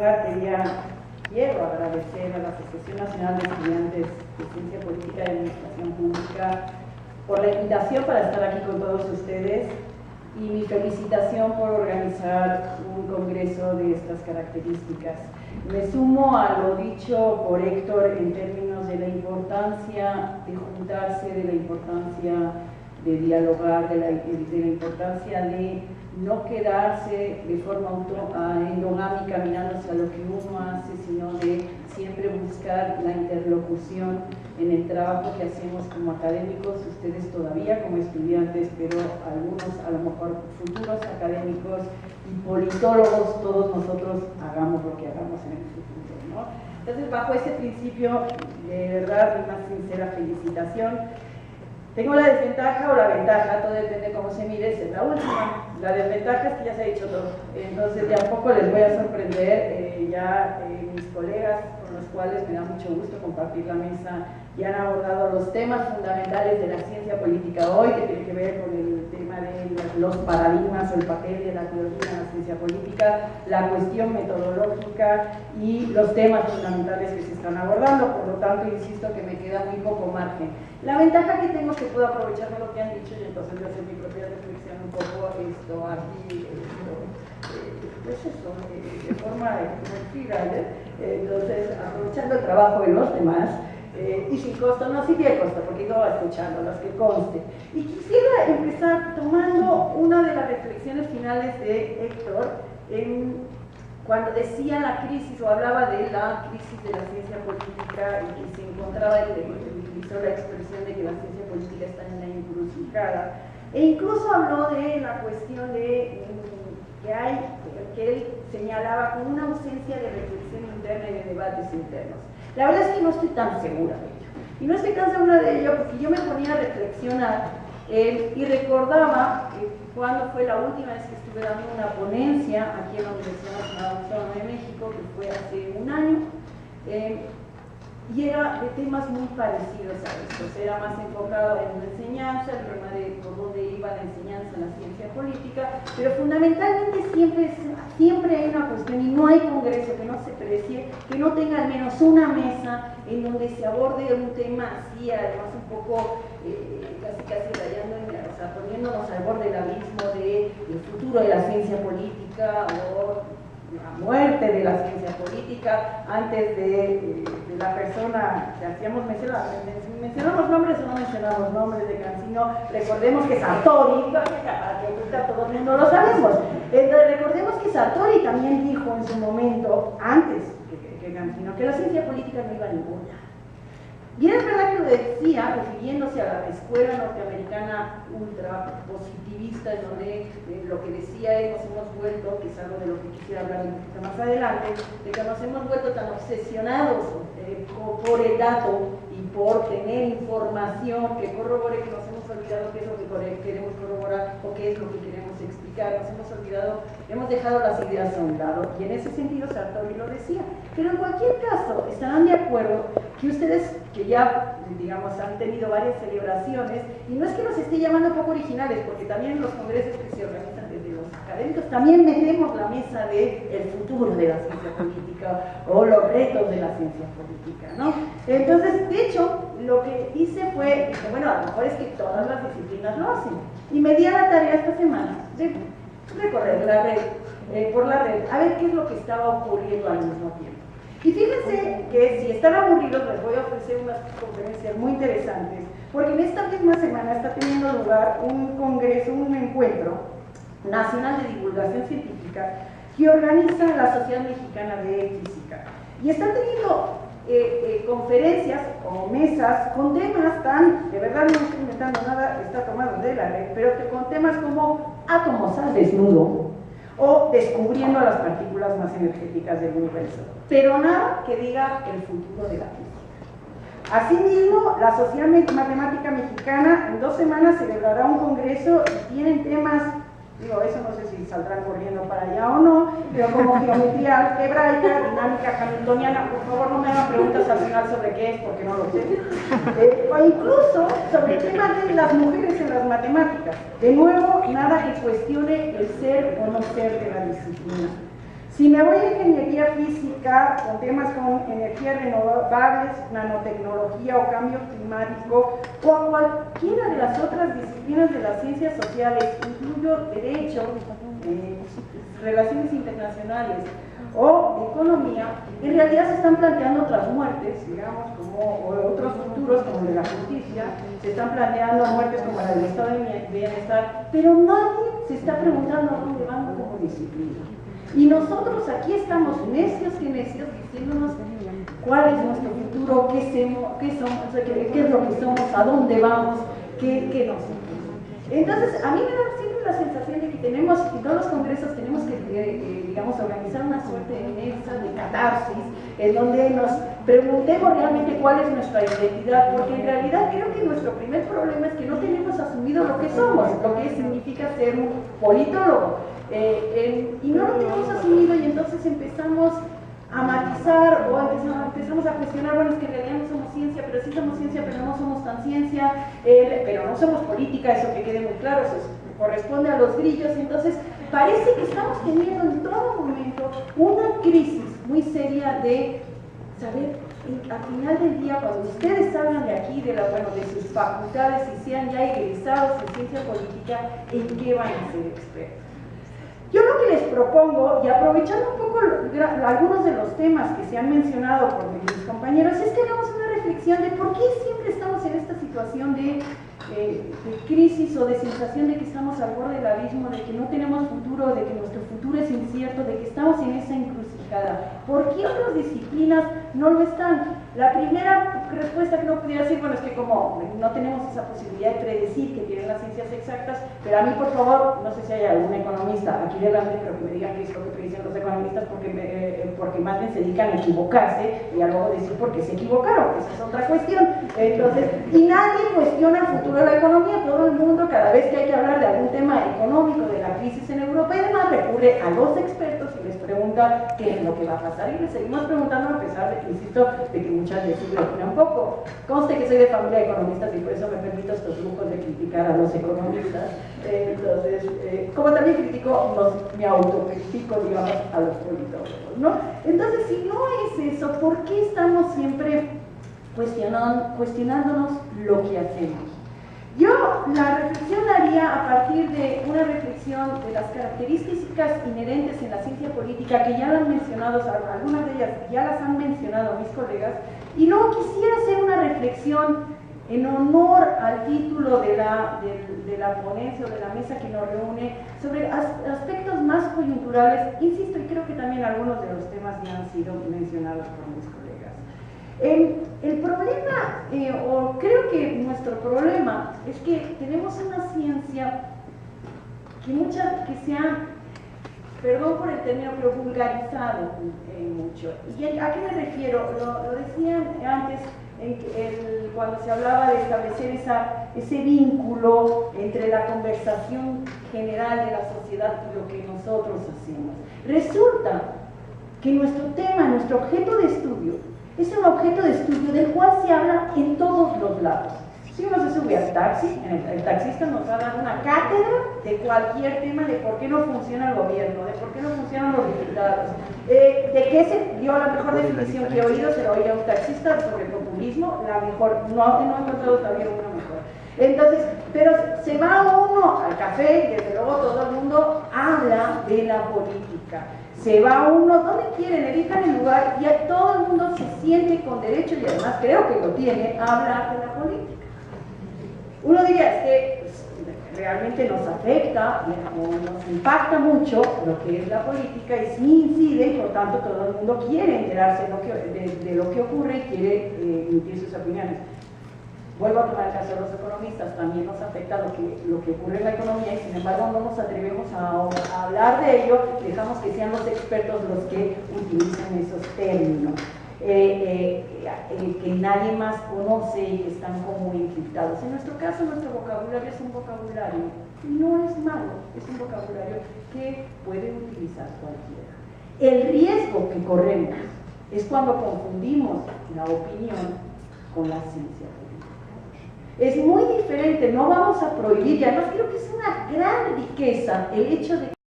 lugar quiero agradecer a la Asociación Nacional de Estudiantes de Ciencia Política y Administración Pública por la invitación para estar aquí con todos ustedes y mi felicitación por organizar un congreso de estas características. Me sumo a lo dicho por Héctor en términos de la importancia de juntarse, de la importancia de dialogar, de la importancia de no quedarse de forma endogámica mirando hacia lo que uno hace, sino de siempre buscar la interlocución en el trabajo que hacemos como académicos, ustedes todavía como estudiantes, pero algunos a lo mejor futuros académicos y politólogos, todos nosotros hagamos lo que hagamos en el futuro, ¿no? Entonces, bajo ese principio, de verdad, mi más sincera felicitación. Tengo la desventaja o la ventaja, todo depende de cómo se mire, es la última. La desventaja es que ya se ha dicho todo, entonces de a poco les voy a sorprender. Mis colegas con los cuales me da mucho gusto compartir la mesa ya han abordado los temas fundamentales de la ciencia política hoy, que tiene que ver con el tema de los paradigmas o el papel de la teoría en la ciencia política, la cuestión metodológica y los temas fundamentales que se están abordando. Por lo tanto, insisto que me queda muy poco margen. La ventaja que tengo es que puedo aprovecharme lo que han dicho y entonces voy a hacer mi propia reflexión un poco aquí, de forma freelance, entonces aprovechando el trabajo de los demás y sin costo, no, sí tiene costo porque iba escuchando las que conste. Y quisiera empezar tomando una de las reflexiones finales de Héctor cuando decía la crisis o hablaba de la crisis de la ciencia política y que se encontraba, utilizó la expresión de que la ciencia política está en la encrucijada, e incluso habló de la cuestión de que él señalaba con una ausencia de reflexión interna y de debates internos. La verdad es que no estoy tan segura de ello, y no estoy tan segura de ello porque yo me ponía a reflexionar y recordaba cuando fue la última vez que estuve dando una ponencia aquí en la Universidad Nacional Autónoma de México, que fue hace un año, y era de temas muy parecidos a estos. Era más enfocado en la enseñanza, el tema de por dónde iba la enseñanza en la ciencia política, pero fundamentalmente siempre hay una cuestión, y no hay congreso que no se precie, que no tenga al menos una mesa en donde se aborde un tema así, además un poco casi rayando, o sea, poniéndonos al borde del abismo del futuro de la ciencia política o la muerte de la ciencia política antes de la persona que hacíamos mencionamos nombres o no mencionamos nombres de Cancino. Recordemos que Sartori, para que todo el mundo lo sabemos, recordemos que Sartori también dijo en su momento, antes que Cancino, que la ciencia política no iba a ningún lado. Y es verdad que lo decía refiriéndose a la escuela norteamericana ultra positivista, en donde lo que decía es: nos hemos vuelto, que es algo de lo que quisiera hablar un poquito más adelante, de que nos hemos vuelto tan obsesionados por el dato y por tener información que corrobore, que nos hemos olvidado qué es lo que queremos corroborar o qué es lo que queremos explicar. Nos hemos olvidado, hemos dejado las ideas a un lado, y en ese sentido Sartori lo decía. Pero en cualquier caso, estarán de acuerdo que ustedes, que ya, digamos, han tenido varias celebraciones, y no es que nos esté llamando poco originales, porque también en los congresos que se organizan desde los académicos también metemos la mesa del futuro de la ciencia política o los retos de la ciencia política, ¿no? Entonces, de hecho, lo que hice fue, dije, bueno, a lo mejor es que todas las disciplinas lo hacen, y me di a la tarea esta semana de recorrer la red, por la red, a ver qué es lo que estaba ocurriendo al mismo tiempo. Y fíjense que si están aburridos les voy a ofrecer unas conferencias muy interesantes, porque en esta misma semana está teniendo lugar un congreso, un encuentro nacional de divulgación científica que organiza la Sociedad Mexicana de Física. Y están teniendo conferencias o mesas con temas de verdad no estoy inventando nada, está tomado de la red, pero con temas como átomos al desnudo, o descubriendo las partículas más energéticas del universo, pero nada que diga el futuro de la física. Asimismo, la Sociedad Matemática Mexicana en 2 semanas celebrará un congreso y tienen temas, digo, eso no sé si saldrán corriendo para allá o no, pero como geometría algebraica, dinámica hamiltoniana. Por favor, no me hagan preguntas al final sobre qué es, porque no lo sé. O incluso sobre el tema de las mujeres en las matemáticas. De nuevo, nada que cuestione el ser o no ser de la disciplina. Si me voy a ingeniería física, con temas como energías renovables, nanotecnología o cambio climático, o a cualquiera de las otras disciplinas de las ciencias sociales, incluyo derecho, relaciones internacionales o economía, en realidad se están planteando otras muertes, digamos, como otros futuros como el de la justicia, se están planteando muertes como la del estado de bienestar, pero nadie se está preguntando a dónde vamos como disciplina. Y nosotros aquí estamos necios que necios diciéndonos cuál es nuestro futuro, qué es lo que somos, a dónde vamos, qué nos somos. Entonces, a mí me da siempre la sensación de que tenemos, en todos los congresos tenemos que, digamos, organizar una suerte de mesa, de catarsis, en donde nos preguntemos realmente cuál es nuestra identidad, porque en realidad creo que nuestro primer problema es que no tenemos asumido lo que somos, lo que significa ser un politólogo. Y no lo tenemos asumido y entonces empezamos a matizar o empezamos a cuestionar, bueno, es que en realidad no somos ciencia, pero sí somos ciencia, pero no somos tan ciencia, pero no somos política, eso que quede muy claro, eso corresponde a los grillos. Entonces parece que estamos teniendo en todo momento una crisis muy seria de saber, al final del día, cuando ustedes salgan de aquí, de sus facultades y sean ya egresados en ciencia política, ¿en qué van a ser expertos? Yo lo que les propongo, y aprovechando un poco algunos de los temas que se han mencionado por mis compañeros, es que hagamos una reflexión de por qué siempre estamos en esta situación de crisis o de sensación de que estamos al borde del abismo, de que no tenemos futuro, de que nuestro futuro es incierto, de que estamos en esa encrucijada. ¿Por qué otras disciplinas no lo están? La primera respuesta que no pudiera decir, bueno, es que como no tenemos esa posibilidad de predecir que tienen las ciencias exactas, pero a mí, por favor, no sé si hay algún economista aquí delante, pero que me digan qué es lo que predicen los economistas, porque más bien se dedican a equivocarse y a luego decir por qué se equivocaron, esa es otra cuestión. Entonces, y nadie cuestiona el futuro de la economía, todo el mundo, cada vez que hay que hablar de algún tema económico, de la crisis en Europa y demás, recurre a los expertos y les pregunta qué es lo que va a pasar, y les seguimos preguntando a pesar de que, insisto, de que muchas veces me opina un poco. Conste que soy de familia de economistas y por eso me permito estos lujos de criticar a los economistas. Entonces, como también me autocritico, digamos, a los politólogos, ¿no? Entonces, si no es eso, ¿por qué estamos siempre cuestionándonos lo que hacemos? Yo la reflexión la haría a partir de una reflexión de las características inherentes en la ciencia política, que ya lo han mencionado, algunas de ellas ya las han mencionado mis colegas, y luego quisiera hacer una reflexión en honor al título de la ponencia o de la mesa que nos reúne, sobre aspectos más coyunturales, insisto, y creo que también algunos de los temas ya han sido mencionados por mis colegas. El problema, o creo que nuestro problema, es que tenemos una ciencia que se ha, perdón por el término, pero vulgarizado mucho. ¿Y a qué me refiero? Lo decía antes, cuando se hablaba de establecer ese vínculo entre la conversación general de la sociedad y lo que nosotros hacemos. Resulta que nuestro tema, nuestro objeto de estudio, es un objeto de estudio del cual se habla en todos los lados. Si uno se sube al taxi, el taxista nos va a dar una cátedra de cualquier tema, de por qué no funciona el gobierno, de por qué no funcionan los diputados, de qué dio la mejor definición que he oído, se lo oía un taxista sobre populismo, la mejor, no he encontrado todavía una mejor. Entonces, pero se va uno al café y desde luego todo el mundo habla de la política. Se va uno donde quieren, elijan el lugar y todo el mundo se siente con derecho, y además creo que lo tiene, a hablar de la política. Uno diría, es que realmente nos afecta o nos impacta mucho lo que es la política y sí incide, y por tanto todo el mundo quiere enterarse de lo que ocurre y quiere emitir sus opiniones. Vuelvo a tomar el caso de los economistas, también nos afecta lo que ocurre en la economía y sin embargo no nos atrevemos a hablar de ello, dejamos que sean los expertos los que utilicen esos términos. Que nadie más conoce y que están como encriptados. En nuestro caso, nuestro vocabulario es un vocabulario, no es malo, es un vocabulario que puede utilizar cualquiera. El riesgo que corremos es cuando confundimos la opinión con la ciencia política. Es muy diferente, no vamos a prohibir, y además creo que es una gran riqueza el hecho de